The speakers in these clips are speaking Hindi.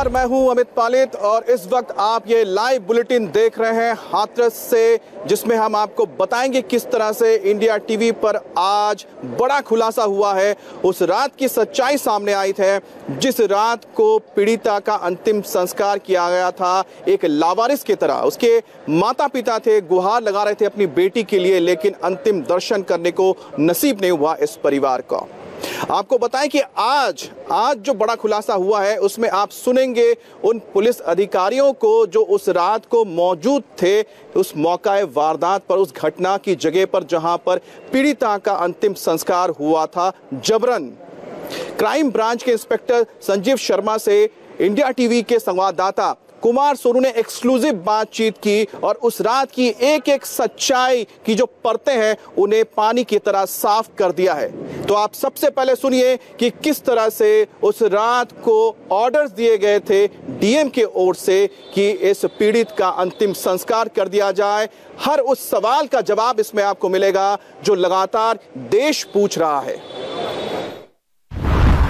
नमस्कार, मैं हूं अमित पालित और इस वक्त आप ये लाइव बुलेटिन देख रहे हैं हाथरस से, जिसमें हम आपको बताएंगे किस तरह से इंडिया टीवी पर आज बड़ा खुलासा हुआ है। उस रात की सच्चाई सामने आई है जिस रात को पीड़िता का अंतिम संस्कार किया गया था एक लावारिस की तरह। उसके माता पिता थे, गुहार लगा रहे थे अपनी बेटी के लिए, लेकिन अंतिम दर्शन करने को नसीब नहीं हुआ इस परिवार को। आपको बताएं कि आज जो बड़ा खुलासा हुआ है उसमें आप सुनेंगे उन पुलिस अधिकारियों को जो उस रात को मौजूद थे उस मौका वारदात पर, उस घटना की जगह पर जहां पर पीड़िता का अंतिम संस्कार हुआ था जबरन। क्राइम ब्रांच के इंस्पेक्टर संजीव शर्मा से इंडिया टीवी के संवाददाता कुमार सोनू ने एक्सक्लूसिव बातचीत की और उस रात की एक एक सच्चाई की जो परतें हैं उन्हें पानी की तरह साफ कर दिया है। तो आप सबसे पहले सुनिए कि किस तरह से उस रात को ऑर्डर्स दिए गए थे डीएम के ओर से कि इस पीड़ित का अंतिम संस्कार कर दिया जाए। हर उस सवाल का जवाब इसमें आपको मिलेगा जो लगातार देश पूछ रहा है।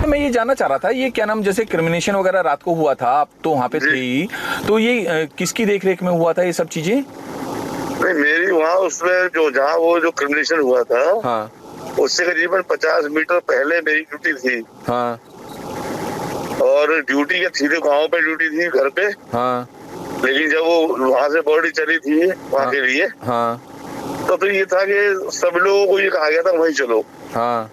मैं ये जानना चाह रहा था, ये क्या नाम, जैसे क्रिमिनेशन वगैरह रात को हुआ था, आप तो वहाँ पे थे ही, तो ये किसकी देखरेख में हुआ था ये सब चीजें? नहीं, मेरी वहाँ उसमें जहाँ वो जो क्रिमिनेशन हुआ था, हाँ, उससे करीबन 50 मीटर पहले मेरी ड्यूटी थी। हाँ, और ड्यूटी के सीधे गाँव पे ड्यूटी थी, घर पे। हाँ, लेकिन जब वो वहाँ से बॉडी चली थी वहाँ के लिए, हाँ, तो फिर ये था कि सब लोगों को ये कहा गया था वहीं चलो। हाँ,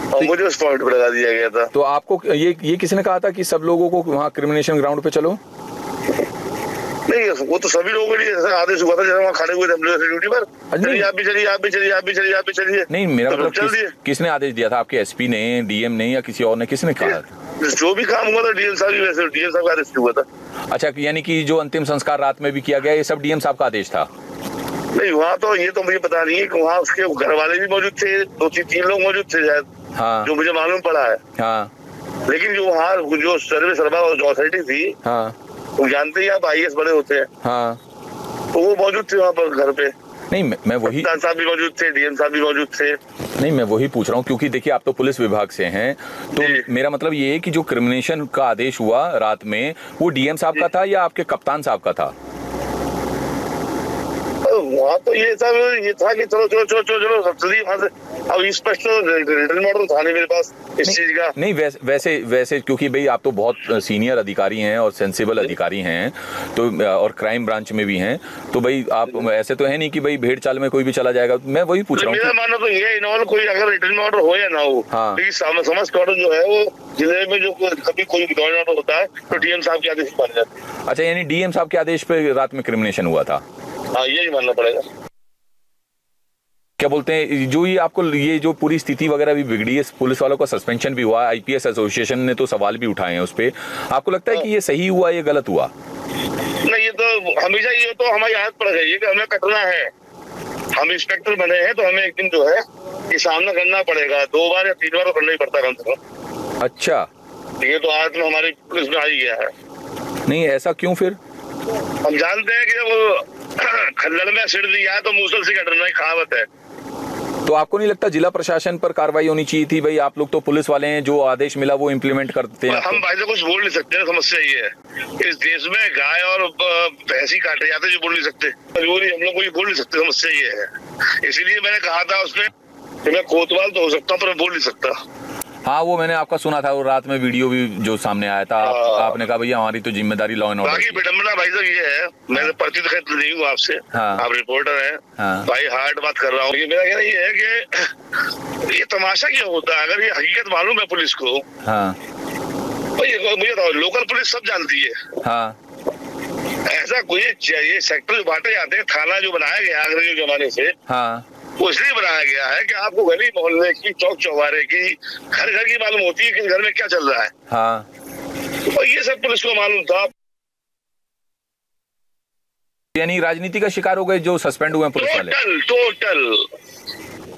और मुझे उस पॉइंट पे लगा दिया गया था। तो आपको ये किसने कहा था कि सब लोगों को वहाँ क्रिमिनेशन ग्राउंड पे चलो? नहीं, वो तो सभी लोगों के लिए आदेश हुआ था, जैसे वहाँ खड़े हुए थे ड्यूटी पर, चलिए आप भी चलिए, आप भी चलिए, आप भी चलिए, आप भी चलिए। नहीं, मेरा मतलब किसने आदेश दिया था? आपके एसपी ने, डीएम ने, या किसी और ने? किसने कहा? जो भी काम हुआ था डीएम साहब, वैसे डीएम साहब का आदेश हुआ था। अच्छा, यानी कि जो अंतिम संस्कार रात में भी किया गया ये सब डीएम साहब का आदेश था? नहीं, वहाँ तो ये तो मुझे पता नहीं है कि वहाँ उसके घर वाले भी मौजूद थे, 2-3 लोग मौजूद थे शायद। हाँ, जो मुझे मालूम पड़ा है। हाँ, लेकिन जो वहाँ जो सर्विस अथॉरिटी थी, हाँ, वो जानते ही आप आईएएस बड़े होते हैं। हाँ, तो वो मौजूद थे वहाँ पर घर पे। नहीं, मैं वही, कप्तान साहब भी मौजूद थे, डीएम साहब भी मौजूद थे। नहीं, मैं वही पूछ रहा हूँ क्योंकि देखिए आप तो पुलिस विभाग से हैं, तो मेरा मतलब ये है कि जो क्रिमिनेशन का आदेश हुआ रात में वो डीएम साहब का था या आपके कप्तान साहब का था? वहाँ तो ये था कि चलो चलिए वहाँ से। अब स्पष्ट रिटर्न ऑर्डर था नहीं मेरे पास इस चीज का। नहीं, वैसे क्योंकि भाई आप तो बहुत सीनियर अधिकारी हैं और सेंसिबल अधिकारी हैं, तो और क्राइम ब्रांच में भी हैं, तो भाई आप ऐसे तो है नहीं कि भाई भेड़ चाल में कोई भी चला जाएगा। मैं वही पूछ रहा हूँ। मेरा मानना तो ये इन्वॉल्व कोई अगर रिटर्न ऑर्डर हो या ना हो, हाँ, समझ ऑर्डर जो है वो जिले में जो कभी कोई ऑर्डर होता है तो डीएम साहब के आदेश माने जाते हैं। अच्छा, यानी डीएम साहब के आदेश पे रात में क्रिमिनेशन हुआ था? हाँ, यही मानना पड़ेगा। क्या बोलते हैं, जो ये आपको ये जो पूरी स्थिति वगैरह भी बिगड़ी है, पुलिस वालों का सस्पेंशन भी हुआ, आईपीएस एसोसिएशन ने तो सवाल भी उठाए हैं उस पे, आपको लगता है कि ये सही हुआ, ये गलत हुआ? नहीं, ये तो हमेशा ये तो हमारी आदत पड़ गई है कि हमें कटना है। हम इंस्पेक्टर बने हैं तो हमें एक दिन जो है ये सामना करना पड़ेगा, 2 बार या 3 बार तो करना ही पड़ता है कम से कम। अच्छा, ये तो आदत में हमारी पुलिस में आ ही गया है। नहीं, ऐसा क्यों? फिर हम जानते हैं कि वो खल्लड़ में सिर दिया तो मूसल से कटना, कहावत है। तो आपको नहीं लगता जिला प्रशासन पर कार्रवाई होनी चाहिए थी? भाई आप लोग तो पुलिस वाले हैं, जो आदेश मिला वो इम्प्लीमेंट करते हैं। हम भाई से कुछ बोल नहीं सकते, समस्या ये है इस देश में गाय और भैंस ही काटे जाते जो बोल नहीं सकते, मजबूरी हम लोग को ये बोल नहीं सकते, समस्या ये है। इसीलिए मैंने कहा था उसमें कि मैं कोतवाल तो हो सकता हूँ पर मैं बोल नहीं सकता। हाँ, वो मैंने आपका सुना था, वो रात में वीडियो भी जो सामने आया था, आपने कहा भैया हमारी तो जिम्मेदारी लॉ एंड ऑर्डर। बाकी विडम्बना भाई साहब ये है, मैं परिचित नहीं हूँ आपसे, आप रिपोर्टर हैं, भाई हार्ड बात कर रहा हूँ। मेरा कहना ये है कि ये तमाशा क्या होता है, अगर ये हकीकत मालूम है पुलिस को, मुझे लोकल पुलिस सब जानती है। हाँ, ऐसा कोई ये सेक्टर जो बांटे जाते हैं, थाना जो बनाया गया अंग्रेजी जमाने से, हाँ, वो इसलिए बनाया गया है कि आपको गली मोहल्ले की, चौक चौबारे की, घर घर की मालूम होती है कि घर में क्या चल रहा है। हाँ, और ये सब पुलिस को मालूम था। यानी राजनीति का शिकार हो गए जो सस्पेंड हुए हैं पुलिस वाले? टोटल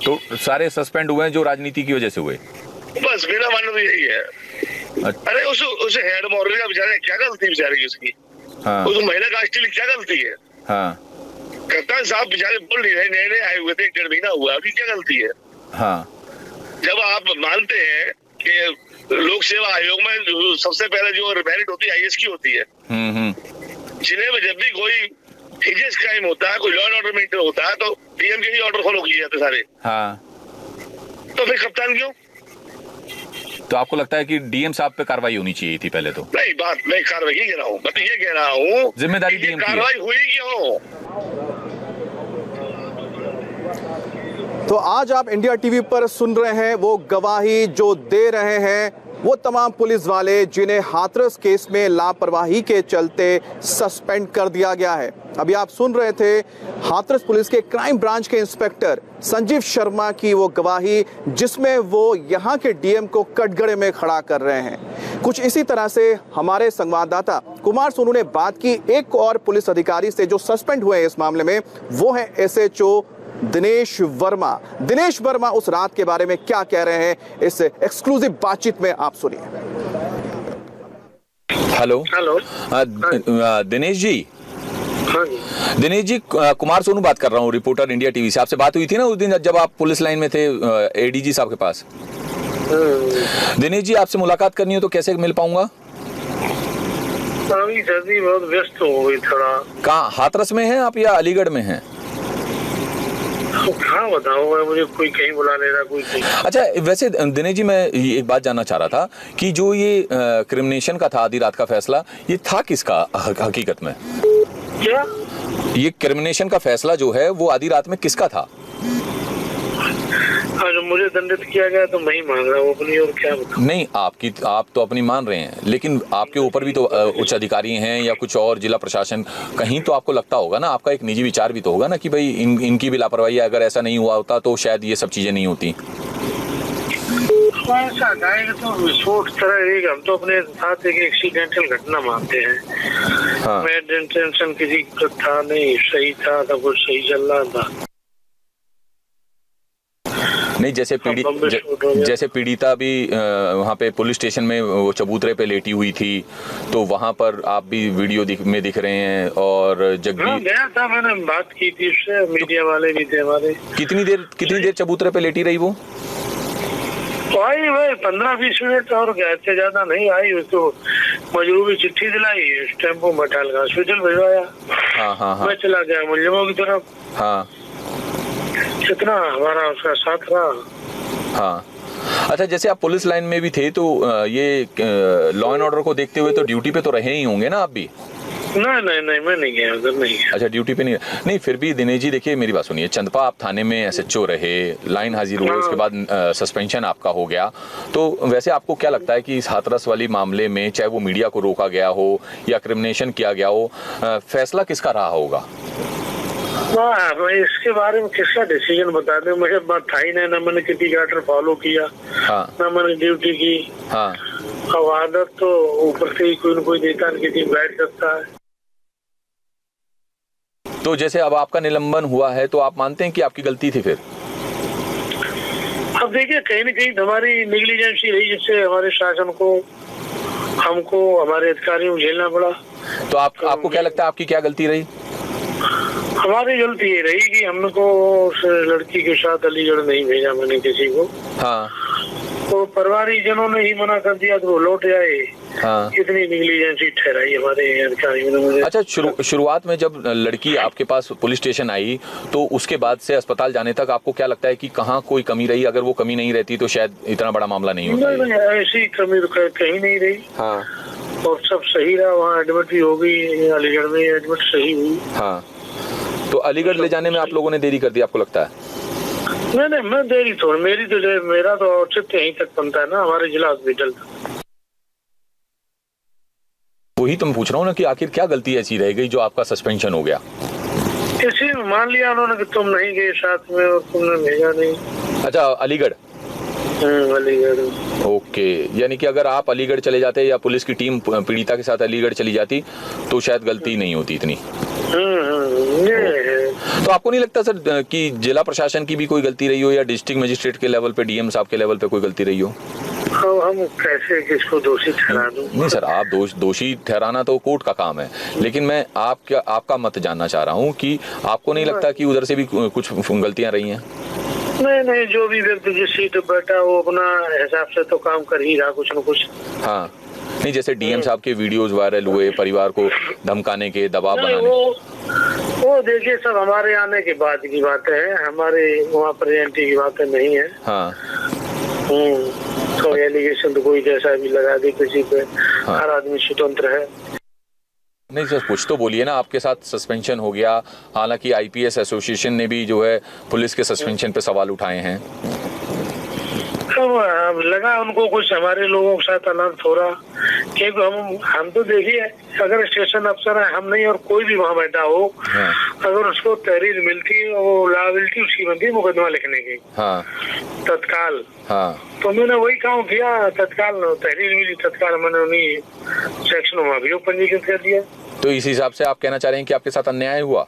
तो सारे सस्पेंड हुए हैं जो राजनीति की वजह से हुए? बस मेरा मानना तो यही है। अच्छा। अरे उस हेड मॉडल का बेचारे क्या गलती बेचारे की उसकी? हाँ, उस महिला कांस्टेबल क्या गलती है? हाँ, कप्तान साहब बेचारे बोल नहीं रहे, नए आए हुए थे, 1-1.5 महीना हुआ, अभी क्या गलती है? हाँ, जब आप मानते हैं कि लोक सेवा आयोग में सबसे पहले जो मेरिट होती है आईएएस की होती है। जिले में जब भी कोई सीरियस क्राइम होता है, कोई लॉ एंड ऑर्डर में होता है, तो डीएम के ही ऑर्डर फॉलो किए जाते सारे। हाँ। तो फिर कप्तान क्यों? तो आपको लगता है कि डीएम साहब पे कार्रवाई होनी चाहिए थी पहले? तो नहीं, बात मैं कार्रवाई कह रहा हूँ, मैं तो ये कह रहा हूँ जिम्मेदारी डीएम की है। कार्रवाई हुई क्यों? तो आज आप इंडिया टीवी पर सुन रहे हैं वो गवाही जो दे रहे हैं वो तमाम पुलिस वाले जिन्हें हाथरस केस में लापरवाही के चलते सस्पेंड कर दिया गया है। अभी आप सुन रहे थे हाथरस पुलिस के क्राइम ब्रांच के इंस्पेक्टर संजीव शर्मा की वो गवाही, जिसमें वो यहाँ के डीएम को कटघरे में खड़ा कर रहे हैं। कुछ इसी तरह से हमारे संवाददाता कुमार सोनू ने बात की एक और पुलिस अधिकारी से जो सस्पेंड हुए हैं इस मामले में, वो है एसएचओ दिनेश वर्मा। दिनेश वर्मा उस रात के बारे में क्या कह रहे हैं, इस एक्सक्लूसिव बातचीत में आप सुनिए। हेलो दिनेश जी। दिनेश जी, कुमार सोनू बात कर रहा हूँ, रिपोर्टर इंडिया टीवी से। आपसे बात हुई थी ना उस दिन जब आप पुलिस लाइन में थे एडीजी साहब के पास। दिनेश जी, आपसे मुलाकात करनी हो तो कैसे मिल पाऊंगा? अभी जल्दी बहुत व्यस्त हो गई थोड़ा। कहाँ, हाथरस में हैं आप या अलीगढ़ में हैं? हाँ बताओ, मुझे कोई कहीं बुला ले रहा, कोई कहीं। अच्छा, वैसे दिनेश जी मैं एक बात जानना चाह रहा था कि जो ये क्रिमिनेशन का था आधी रात का फैसला, ये था किसका हकीकत में? क्या ये क्रिमिनेशन का फैसला जो है वो आधी रात में किसका था? जो मुझे दंडित किया गया तो मैं ही मान रहा हूँ अपनी, और क्या बताऊं? नहीं, आप तो अपनी मान रहे हैं, लेकिन आपके ऊपर भी तो उच्च अधिकारी हैं या कुछ और जिला प्रशासन, कहीं तो आपको लगता होगा ना, आपका एक निजी विचार भी तो होगा ना कि भाई इनकी भी लापरवाही, अगर ऐसा नहीं हुआ होता तो शायद ये सब चीजें नहीं होती। ऐसा जाएगा तो विस्फोट तरह रहेगा। हम तो अपने साथ एक एक्सीडेंटल घटना मानते हैं। हाँ। मेरा इंटेंशन किसी का था नहीं, सही था, सब कुछ सही चल रहा था। नहीं, जैसे पीड़िता भी वहाँ पे पुलिस स्टेशन में वो चबूतरे पे लेटी हुई थी, तो वहाँ पर आप भी वीडियो में दिख रहे हैं, और हाँ, गया था, मैंने बात की थी उससे, मीडिया वाले भी थे हमारे। कितनी देर चबूतरे पे लेटी रही वो? आई भाई 15-20 मिनट, और गए थे, ज्यादा नहीं आई। उसको मजरूबी चिट्ठी दिलाई, टेम्पो में डाल कर हॉस्पिटल भिजवाया। हाँ। मैं चला गया मुलजिमों की तरफ। हाँ, कितना हमारा उसका साथ रहा। हाँ। अच्छा, जैसे आप पुलिस लाइन में भी थे तो ये लॉ एंड ऑर्डर को देखते हुए तो ड्यूटी पे तो रहे ही होंगे ना आप भी? नहीं, मैं नहीं गया उधर, नहीं गया। अच्छा, ड्यूटी पे नहीं, फिर भी दिनेश जी देखिए मेरी बात सुनिए, चंदपा आप थाने में एसएचओ रहे, लाइन हाजिर हुए, उसके बाद सस्पेंशन आपका हो गया, तो वैसे आपको क्या लगता है कि इस हाथरस वाली मामले में, चाहे वो मीडिया को रोका गया हो या क्रिमिनेशन किया गया हो, फैसला किसका रहा होगा? इसके बारे में किसका डिसीजन बता दे, मुझे बात था ही नहीं, ना मैंने किसी का ऑर्डर फॉलो किया। हाँ। ना मैंने ड्यूटी की। हाँ। अब आदत तो ऊपर से ही कोई न कोई देता, किसी बैठ सकता है। तो जैसे अब आपका निलंबन हुआ है तो आप मानते हैं कि आपकी गलती थी फिर? अब देखिए, कहीं न कहीं हमारी नेग्लिजेंसी रही, जिससे हमारे शासन को, हमको, हमारे अधिकारियों को झेलना पड़ा। तो आपको क्या लगता है आपकी क्या गलती रही? हमारी गलती ये रही कि हमको उस लड़की के साथ अलीगढ़ नहीं भेजा मैंने किसी को। हाँ। तो परिवारजनों ने ही मना कर दिया तो वो लौट आए। हाँ। कितनी नेग्लिजेंसी ठहराई हमारे अधिकारियों ने मुझे। अच्छा, शुरुआत में जब लड़की आपके पास पुलिस स्टेशन आई तो उसके बाद से अस्पताल जाने तक आपको क्या लगता है कि कहाँ कोई कमी रही? अगर वो कमी नहीं रहती तो शायद इतना बड़ा मामला नहीं होता। नहीं, ऐसी कमी तो कहीं नहीं रही। हाँ। और सब सही रहा, वहाँ एडमिट भी हो गई, अलीगढ़ में एडमिट सही हुई। हाँ। तो अलीगढ़ ले जाने में आप लोगों ने देरी कर दी, आपको लगता है? नहीं, मैं देरी तो मेरा तो औचित्य यहीं तक बनता है ना, हमारे जिला हॉस्पिटल। वही तो मैं पूछ रहा हूँ ना कि आखिर क्या गलती ऐसी रह गई जो आपका सस्पेंशन हो गया? किसी मान लिया उन्होंने कि तुम नहीं गए साथ में और तुमने भेजा नहीं। अच्छा, अलीगढ़। अलीगढ़। ओके, यानी कि अगर आप अलीगढ़ चले जाते या पुलिस की टीम पीड़िता के साथ अलीगढ़ चली जाती तो शायद गलती नहीं होती इतनी। तो आपको नहीं लगता सर कि जिला प्रशासन की भी कोई गलती रही हो या डिस्ट्रिक्ट मजिस्ट्रेट के लेवल पे, डीएम साहब के लेवल पे कोई गलती रही हो? हम कैसे किसको दोषी ठहरा दूं? नहीं सर, आप दोषी ठहराना तो कोर्ट का काम है, लेकिन मैं आपका मत जानना चाह रहा हूँ कि आपको नहीं लगता कि उधर से भी कुछ गलतियां रही हैं? नहीं, जो भी व्यक्ति जिस सीट पर बैठा वो अपना हिसाब से तो काम कर ही रहा कुछ न कुछ। हाँ, नहीं जैसे डीएम साहब के वीडियोस वायरल हुए परिवार को धमकाने के, दबाव बनाने। वो देखिए सब हमारे आने के बाद की बातें है, हमारे वहाँ प्रेजेंटी की बातें नहीं है। हाँ। तो एलिगेशन तो कोई जैसा भी लगा दे किसी पे। हाँ। हर आदमी स्वतंत्र है। नहीं सर, कुछ तो बोलिए ना। आपके साथ सस्पेंशन हो गया, हालांकि आईपीएस एसोसिएशन ने भी जो है पुलिस के सस्पेंशन पे सवाल उठाए हैं। अब लगा उनको कुछ हमारे लोगों के साथ अनर्थ हो रहा, क्योंकि हम तो देखिए अगर स्टेशन अफसर है, हम नहीं और कोई भी वहाँ बैठा हो, हाँ। अगर उसको तहरीर मिलती है वो लायबिलिटी उसकी बनती है मुकदमा लिखने की। हाँ। तत्काल। हाँ। तो मैंने वही काम किया, तत्काल तहरीर मिली, तत्काल मैंने उन्हीं सेक्शन में अभियोग पंजीकृत कर दिया। तो इस हिसाब से आप कहना चाह रहे हैं कि आपके साथ अन्याय हुआ?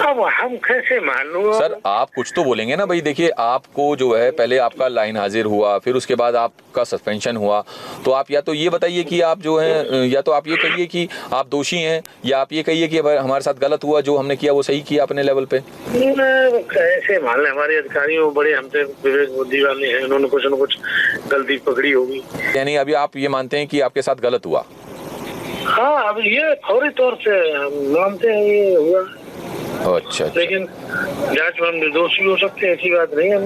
अब हम कैसे मान लूं? सर आप कुछ तो बोलेंगे ना भाई। देखिए आपको जो है पहले आपका लाइन हाजिर हुआ, फिर उसके बाद आपका सस्पेंशन हुआ, तो आप या तो ये बताइए कि आप जो है, या तो आप ये कहिए कि आप दोषी हैं, या आप ये कहिए कि हमारे साथ गलत हुआ, जो हमने किया वो सही किया अपने लेवल पे। कैसे मान लें? हमारे अधिकारी बड़े हमसे विवेक बुद्धि वाले हैं, उन्होंने कुछ न कुछ गलती पकड़ी होगी। यानी अभी आप ये मानते हैं कि आपके साथ गलत हुआ? हाँ, अब ये फौरी तौर से मानते हैं ये हुआ। अच्छा। लेकिन जांच में हम निर्दोष भी हो सकते हैं, ऐसी बात नहीं है।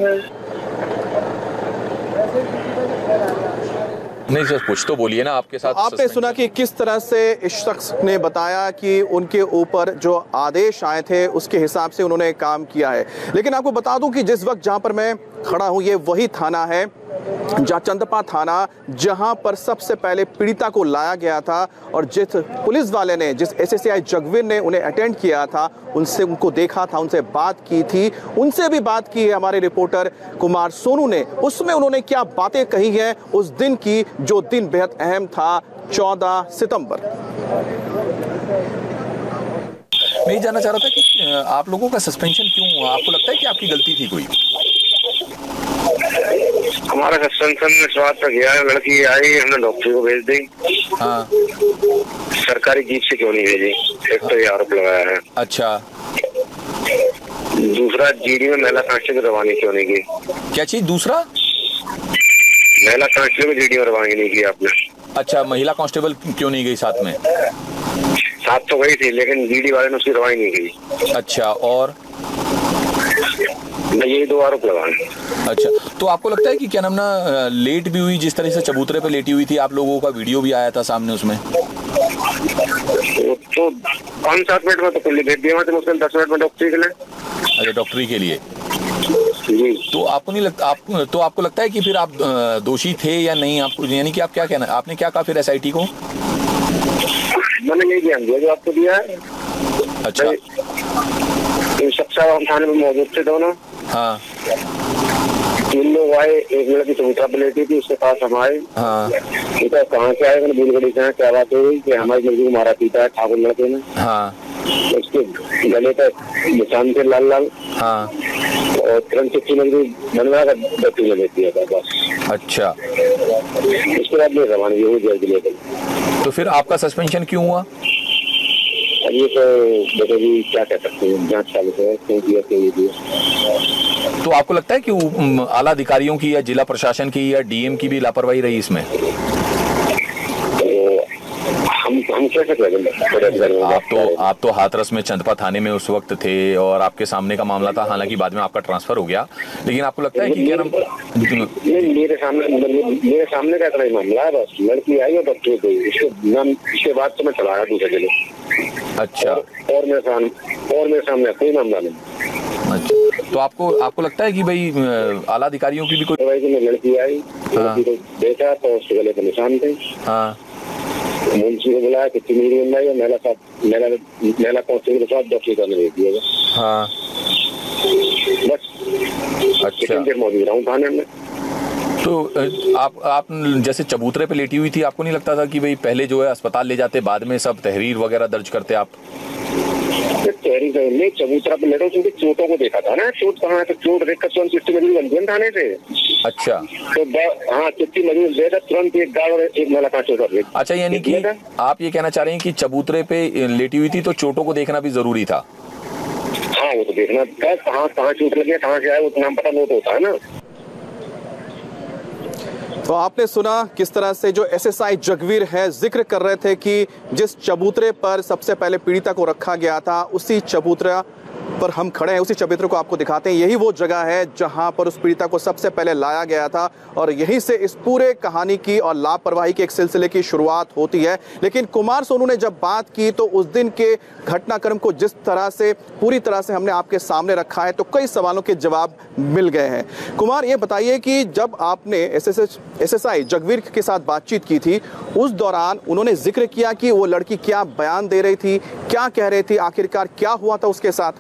नहीं सर, कुछ तो बोलिए ना। आपके साथ आपने सुना कि किस तरह से इस शख्स ने बताया कि उनके ऊपर जो आदेश आए थे उसके हिसाब से उन्होंने काम किया है। लेकिन आपको बता दूं कि जिस वक्त जहां पर मैं खड़ा हूं ये वही थाना है, जहां चंदपा थाना, जहां पर सबसे पहले पीड़िता को लाया गया था और जिस पुलिस वाले ने, जिस एसएसआई जगवीर ने उन्हें अटेंड किया था, उनसे उनको देखा था, उनसे बात की थी, उनसे भी बात की है हमारे रिपोर्टर कुमार सोनू ने। उसमें उन्होंने क्या बातें कही हैं उस दिन की, जो दिन बेहद अहम था, 14 सितंबर। मैं ये जानना चाह रहा था कि आप लोगों का सस्पेंशन क्यों हुआ? आपको लगता है कि आपकी गलती थी कोई? हमारा सस्पेंशन में स्वाद तक गया है, लड़की आई, हमने डॉक्टर को भेज दी। हाँ। सरकारी जीप से क्यों नहीं भेजी? एक तो ये आरोप लगाया है। अच्छा। दूसरा, जीडी में महिला कांस्टेबल रवानी क्यों नहीं की? क्या चीज? दूसरा, महिला कांस्टेबल जीडी में रवानी नहीं की आपने? अच्छा, महिला कांस्टेबल क्यों नहीं गई साथ में? साथ तो गई थी लेकिन जीडी वाले ने उसकी रवानी नहीं की। अच्छा, और ये 2 आरोप लगाए। अच्छा, तो आपको लगता है कि क्या नाम ना लेट भी हुई, जिस तरह से चबूतरे पे लेटी हुई थी, आप लोगों का वीडियो भी आया था सामने उसमें? तो 5-7 मिनट में तो पहले भेज दिया, तो उसने 10 मिनट में डॉक्टरी के लिए। अच्छा, डॉक्टरी के लिए जी। तो आपको नहीं लगता, आपको लगता है कि फिर आप दोषी थे या नहीं? आपको यानी कि आप क्या कहना, आपने क्या कहा फिर एसआईटी को? मैंने यही ध्यान दिया जो आपको दिया है। अच्छा। हम थाने में मौजूद थे दोनों। हाँ। 3 लोग आए, एक लड़की चबूतरा पे लेटी थी, उसके पास हम आए। हाँ। कहाँ से आए? मैंने भूलगढ़ी से। क्या बात हो गई कि हमारी लड़की को मारा पीटा है ठाकुर लड़के ने। हाँ। उसके गले पर निशान थे लाल लाल। हाँ। और तुरंत चिट्ठी बनवा कर डॉक्टरी में लेती है बस। अच्छा। उसके बाद में रवानगी हुई जेल के लिए। तो फिर आपका सस्पेंशन क्यों हुआ? ये तो बेटे भी क्या कह सकते हैं, जांच चालू है, क्यों दिया क्यों ये दिया। तो आपको लगता है कि आला अधिकारियों की या जिला प्रशासन की या डीएम की भी लापरवाही रही इसमें? हम कैसे कहें? आप तो हाथरस में चंदपा थाने में उस वक्त थे और आपके सामने का मामला था, हालांकि बाद में आपका ट्रांसफर हो गया, लेकिन आपको लगता है कि क्या नाम? मेरे सामने का इतना ही मामला है, बस लड़की आई और डॉक्टर गई, इसके बाद तो मैं चला गया दूसरे जगह। अच्छा। और मेरे सामने कोई मामला नहीं। अच्छा, तो आपको लगता है कि भाई आला अधिकारियों की भी कोई? लड़की आई, लड़की को देखा तो उसके गले पर निशान थे। हाँ। मुंशी को बुलाया, कितनी मीटिंग बनाई और महिला कांस्टेबल के साथ डॉक्टरी करने भेज दिया। हाँ। बस। अच्छा। मौजूद रहा हूँ थाने में। तो आप जैसे चबूतरे पे लेटी हुई थी, आपको नहीं लगता था कि भाई पहले जो है अस्पताल ले जाते, बाद में सब तहरीर वगैरह दर्ज करते आप? तहरीर नहीं, चबूतरा पे लेटो क्योंकि चोटों को देखा था ना। चोट कहाँ है? तो चोट देख कर चिट्ठी मजबूर बनती है थाने से। अच्छा। तो हाँ, चिट्ठी मजबूर देकर तुरंत एक गार्ड और एक महिला कांस्टेबल। अच्छा, यानी कि आप ये कहना चाह रहे हैं कि चबूतरे पे लेटी हुई थी तो चोटों को देखना भी जरूरी था? हाँ वो तो देखना था, कहाँ चोट लगी है, कहाँ से आया वो तो नाम पता नोट होता है ना। तो आपने सुना किस तरह से जो एसएसआई जगवीर है जिक्र कर रहे थे कि जिस चबूतरे पर सबसे पहले पीड़िता को रखा गया था उसी चबूतरा पर हम खड़े हैं, उसी चबूतरे को आपको दिखाते हैं। यही वो जगह है जहां पर उस पीड़िता को सबसे पहले लाया गया था और यहीं से इस पूरे कहानी की और लापरवाही के एक सिलसिले की शुरुआत होती है। लेकिन कुमार सोनू ने जब बात की तो उस दिन के घटनाक्रम को जिस तरह से पूरी तरह से हमने आपके सामने रखा है तो कई सवालों के जवाब मिल गए हैं। कुमार, ये बताइए कि जब आपने एसएसआई जगवीर के साथ बातचीत की थी उस दौरान उन्होंने जिक्र किया कि वो लड़की क्या बयान दे रही थी, क्या कह रही थी, आखिरकार क्या हुआ था उसके साथ?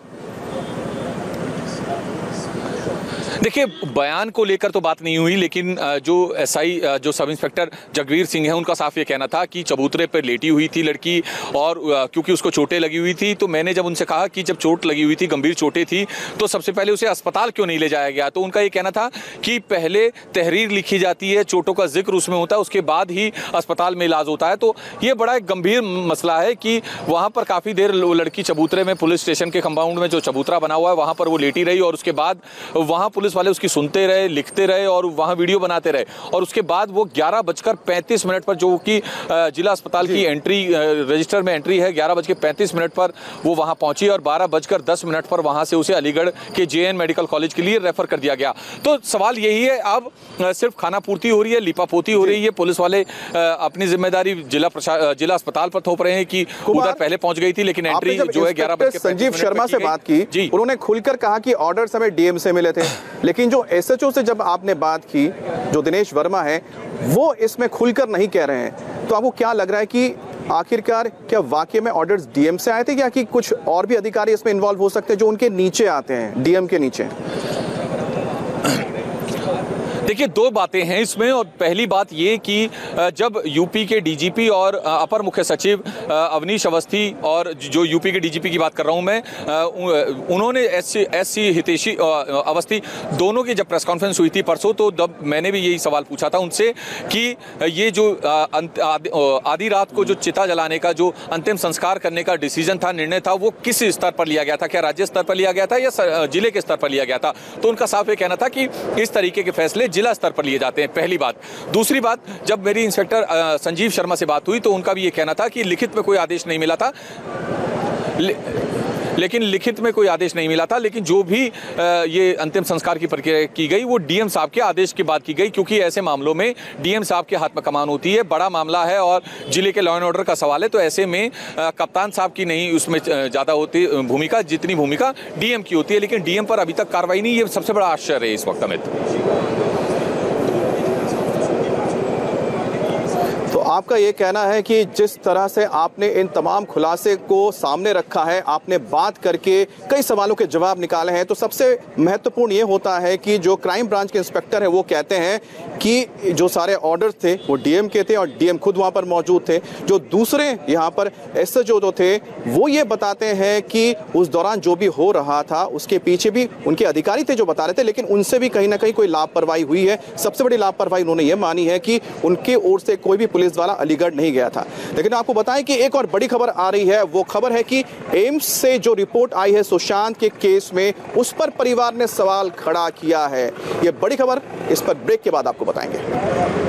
देखिए, बयान को लेकर तो बात नहीं हुई, लेकिन जो एसआई जो सब इंस्पेक्टर जगवीर सिंह है उनका साफ ये कहना था कि चबूतरे पर लेटी हुई थी लड़की और क्योंकि उसको चोटें लगी हुई थी तो मैंने जब उनसे कहा कि जब चोट लगी हुई थी, गंभीर चोटें थी, तो सबसे पहले उसे अस्पताल क्यों नहीं ले जाया गया। तो उनका ये कहना था कि पहले तहरीर लिखी जाती है, चोटों का जिक्र उसमें होता है, उसके बाद ही अस्पताल में इलाज होता है। तो ये बड़ा एक गंभीर मसला है कि वहाँ पर काफ़ी देर लड़की चबूतरे में, पुलिस स्टेशन के कंपाउंड में जो चबूतरा बना हुआ है वहाँ पर वो लेटी रही और उसके बाद वहाँ पुलिस वाले उसकी सुनते रहे, लिखते रहे और वहाँ वीडियो बनाते रहे। और उसके बाद वो 11:35 पर जो कि जिला अस्पताल की एंट्री रजिस्टर में एंट्री है, 11:35 पर वो वहाँ पहुंची और 12:10 पर वहाँ से उसे अलीगढ़ के जेएन मेडिकल कॉलेज के लिए रेफर कर दिया गया। तो सवाल यही है, अब सिर्फ खाना पूर्ति हो रही है, लिपापोती हो रही है, पुलिस वाले अपनी जिम्मेदारी जिला अस्पताल पर थोप रहे हैं कि उधर पहले पहुंच गई थी, लेकिन एंट्री जो है 11:35 संजीव शर्मा से बात की, उन्होंने खुलकर कहा कि ऑर्डर्स हमें डीएम से मिले थे। लेकिन जो एसएचओ से जब आपने बात की, जो दिनेश वर्मा है, वो इसमें खुलकर नहीं कह रहे हैं। तो आपको क्या लग रहा है कि आखिरकार क्या वाकई में ऑर्डर्स डीएम से आए थे या कि कुछ और भी अधिकारी इसमें इन्वॉल्व हो सकते हैं जो उनके नीचे आते हैं, डीएम के नीचे? देखिए, दो बातें हैं इसमें। और पहली बात ये कि जब यूपी के डीजीपी और अपर मुख्य सचिव अवनीश अवस्थी, और जो यूपी के डीजीपी की बात कर रहा हूं मैं, उन्होंने एससी हितेशी अवस्थी दोनों की जब प्रेस कॉन्फ्रेंस हुई थी परसों, तो जब मैंने भी यही सवाल पूछा था उनसे कि ये जो आधी रात को जो चिता जलाने का, जो अंतिम संस्कार करने का डिसीजन था, निर्णय था, वो किस स्तर पर लिया गया था? क्या राज्य स्तर पर लिया गया था या जिले के स्तर पर लिया गया था? तो उनका साफ ये कहना था कि इस तरीके के फैसले जिला स्तर पर लिए जाते हैं, पहली बात। दूसरी बात, जब मेरी इंस्पेक्टर संजीव शर्मा से बात हुई तो उनका भी ये कहना था कि लिखित में कोई आदेश नहीं मिला था, लेकिन जो भी ये अंतिम संस्कार की प्रक्रिया की गई वो डीएम साहब के आदेश के बाद की गई, क्योंकि ऐसे मामलों में डीएम साहब के हाथ में कमान होती है, बड़ा मामला है और जिले के लॉ एंड ऑर्डर का सवाल है। तो ऐसे में कप्तान साहब की नहीं उसमें ज़्यादा होती भूमिका, जितनी भूमिका डीएम की होती है। लेकिन डीएम पर अभी तक कार्रवाई नहीं, ये सबसे बड़ा आश्चर्य है इस वक्त में। आपका ये कहना है कि जिस तरह से आपने इन तमाम खुलासे को सामने रखा है, आपने बात करके कई सवालों के जवाब निकाले हैं, तो सबसे महत्वपूर्ण ये होता है कि जो क्राइम ब्रांच के इंस्पेक्टर हैं वो कहते हैं कि जो सारे ऑर्डर्स थे वो डीएम के थे और डीएम खुद वहां पर मौजूद थे। जो दूसरे यहाँ पर एसएचओ जो थे वो ये बताते हैं कि उस दौरान जो भी हो रहा था उसके पीछे भी उनके अधिकारी थे जो बता रहे थे, लेकिन उनसे भी कहीं ना कहीं कोई लापरवाही हुई है। सबसे बड़ी लापरवाही उन्होंने ये मानी है कि उनके ओर से कोई भी पुलिस वाला अलीगढ़ नहीं गया था। लेकिन आपको बताएं कि एक और बड़ी खबर आ रही है। वो खबर है कि एम्स से जो रिपोर्ट आई है सुशांत के केस में, उस पर परिवार ने सवाल खड़ा किया है। ये बड़ी खबर, इस पर ब्रेक के बाद आपको बताएंगे।